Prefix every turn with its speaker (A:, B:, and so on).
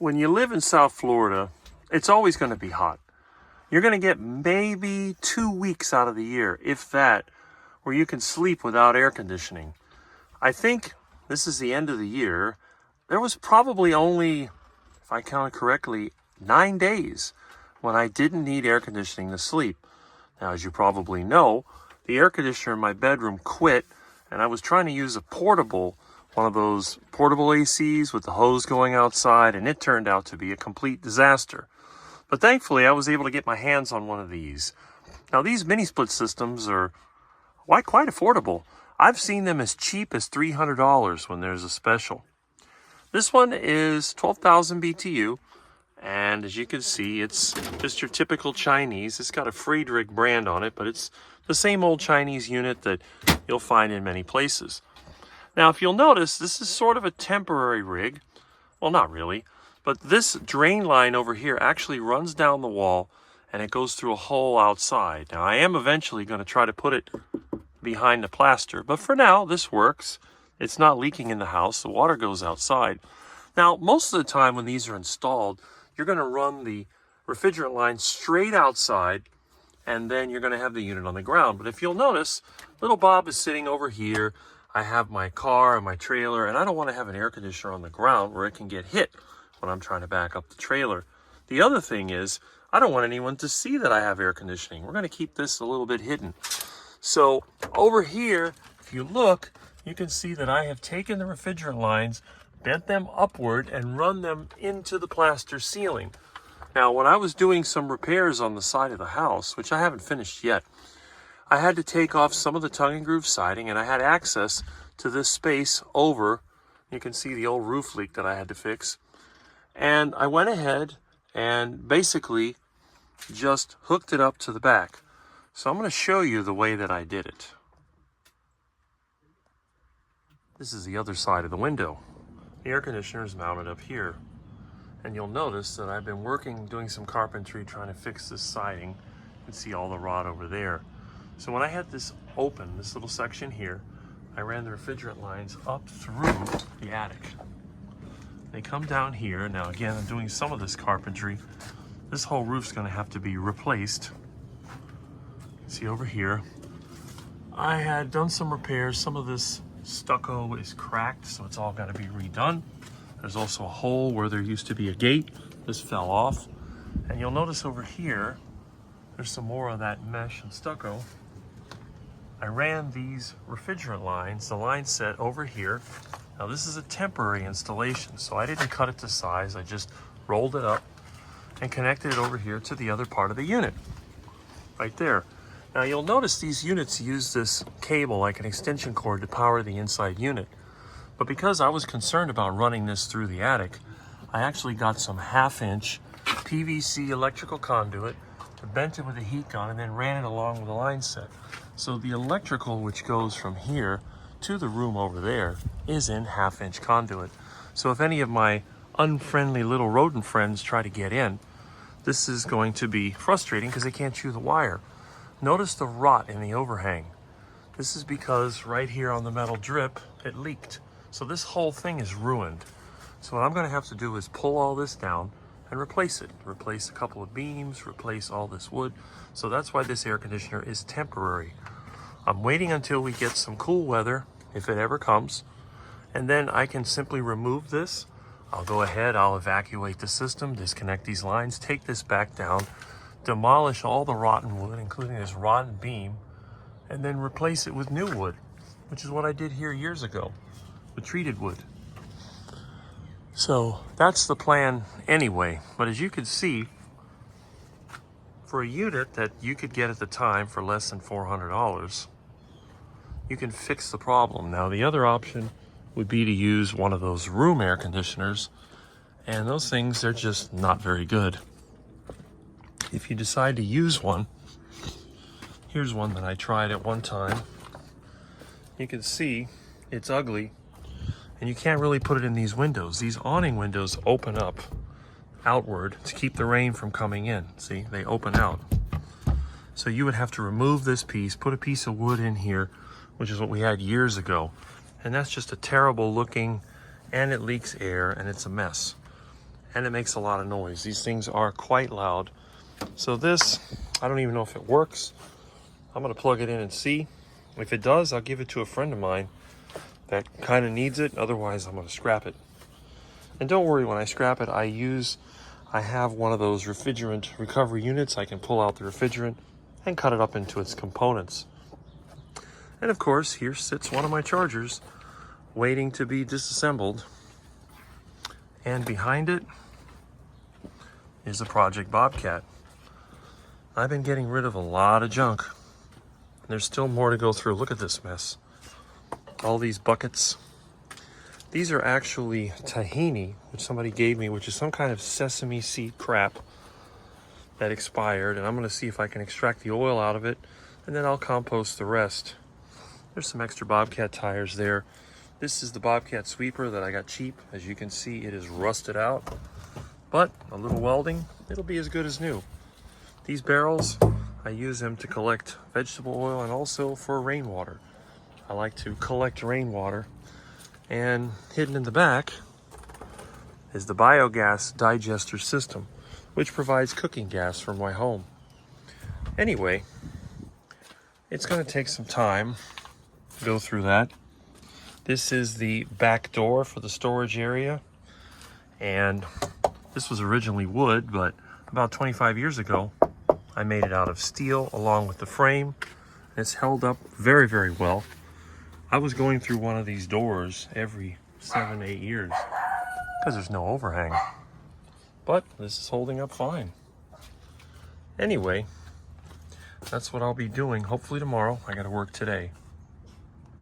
A: When you live in South Florida, it's always going to be hot. You're going to get maybe 2 weeks out of the year, if that, where you can sleep without air conditioning. I think this is the end of the year. There was probably only, if I counted correctly, 9 days when I didn't need air conditioning to sleep. Now, as you probably know, the air conditioner in my bedroom quit, and I was trying to use a portable, one of those portable ACs with the hose going outside, and it turned out to be a complete disaster. But thankfully, I was able to get my hands on one of these. Now, these mini split systems are quite affordable. I've seen them as cheap as $300 when there's a special. This one is 12,000 BTU, and as you can see, it's just your typical Chinese. It's got a Friedrich brand on it, but it's the same old Chinese unit that you'll find in many places. Now, if you'll notice, this is sort of a temporary rig. Well, not really, but this drain line over here actually runs down the wall and it goes through a hole outside. Now, I am eventually going to try to put it behind the plaster, but for now, this works. It's not leaking in the house. The water goes outside. Now, most of the time when these are installed, you're going to run the refrigerant line straight outside, and then you're going to have the unit on the ground. But if you'll notice, little Bob is sitting over here. I have my car and my trailer, and I don't want to have an air conditioner on the ground where it can get hit when I'm trying to back up the trailer. The other thing is, I don't want anyone to see that I have air conditioning. We're going to keep this a little bit hidden. So over here, if you look, you can see that I have taken the refrigerant lines, bent them upward, and run them into the plaster ceiling. Now, when I was doing some repairs on the side of the house, which I haven't finished yet, I had to take off some of the tongue and groove siding, and I had access to this space over. You can see the old roof leak that I had to fix. And I went ahead and basically just hooked it up to the back. So I'm going to show you the way that I did it. This is the other side of the window. The air conditioner is mounted up here. And you'll notice that I've been doing some carpentry, trying to fix this siding. You can see all the rot over there. So when I had this open, this little section here, I ran the refrigerant lines up through the attic. They come down here. Now again, I'm doing some of this carpentry. This whole roof's gonna have to be replaced. See over here, I had done some repairs. Some of this stucco is cracked, so it's all gotta be redone. There's also a hole where there used to be a gate. This fell off. And you'll notice over here, there's some more of that mesh and stucco. I ran these refrigerant lines, the line set over here. Now this is a temporary installation, so I didn't cut it to size. I just rolled it up and connected it over here to the other part of the unit, right there. Now you'll notice these units use this cable like an extension cord to power the inside unit. But because I was concerned about running this through the attic, I actually got some 1/2-inch PVC electrical conduit, bent it with a heat gun, and then ran it along with the line set. So the electrical, which goes from here to the room over there, is in 1/2-inch conduit. So if any of my unfriendly little rodent friends try to get in, this is going to be frustrating because they can't chew the wire. Notice the rot in the overhang. This is because right here on the metal drip, it leaked. So this whole thing is ruined. So what I'm going to have to do is pull all this down and replace it. Replace a couple of beams, replace all this wood. So that's why this air conditioner is temporary. I'm waiting until we get some cool weather, if it ever comes, and then I can simply remove this. I'll go ahead, I'll evacuate the system, disconnect these lines, take this back down, demolish all the rotten wood, including this rotten beam, and then replace it with new wood, which is what I did here years ago with treated wood. So that's the plan anyway. But as you can see, for a unit that you could get at the time for less than $400, you can fix the problem. Now, the other option would be to use one of those room air conditioners, and those things, they're just not very good. If you decide to use one, here's one that I tried at one time. You can see it's ugly, and you can't really put it in these windows. These awning windows open up outward to keep the rain from coming in. See, they open out. So you would have to remove this piece, put a piece of wood in here, which is what we had years ago. And that's just a terrible looking, and it leaks air, and it's a mess. and it makes a lot of noise. These things are quite loud. So this, I don't even know if it works. I'm gonna plug it in and see. If it does, I'll give it to a friend of mine that kind of needs it. Otherwise, I'm gonna scrap it. And don't worry, when I scrap it, I have one of those refrigerant recovery units. I can pull out the refrigerant and cut it up into its components. And of course, here sits one of my chargers waiting to be disassembled. And behind it is a Project Bobcat. I've been getting rid of a lot of junk. There's still more to go through. Look at this mess. All these buckets. These are actually tahini, which somebody gave me, which is some kind of sesame seed crap that expired. And I'm going to see if I can extract the oil out of it, and then I'll compost the rest. There's some extra Bobcat tires there. This is the Bobcat sweeper that I got cheap. As you can see, it is rusted out, but a little welding, it'll be as good as new. These barrels, I use them to collect vegetable oil and also for rainwater. I like to collect rainwater. And hidden in the back is the biogas digester system, which provides cooking gas for my home. Anyway, it's going to take some time to go through that. This is the back door for the storage area. And this was originally wood, but about 25 years ago, I made it out of steel along with the frame. It's held up very, very well. I was going through one of these doors every 7-8 years because there's no overhang. But this is holding up fine. Anyway, that's what I'll be doing hopefully tomorrow. I got to work today.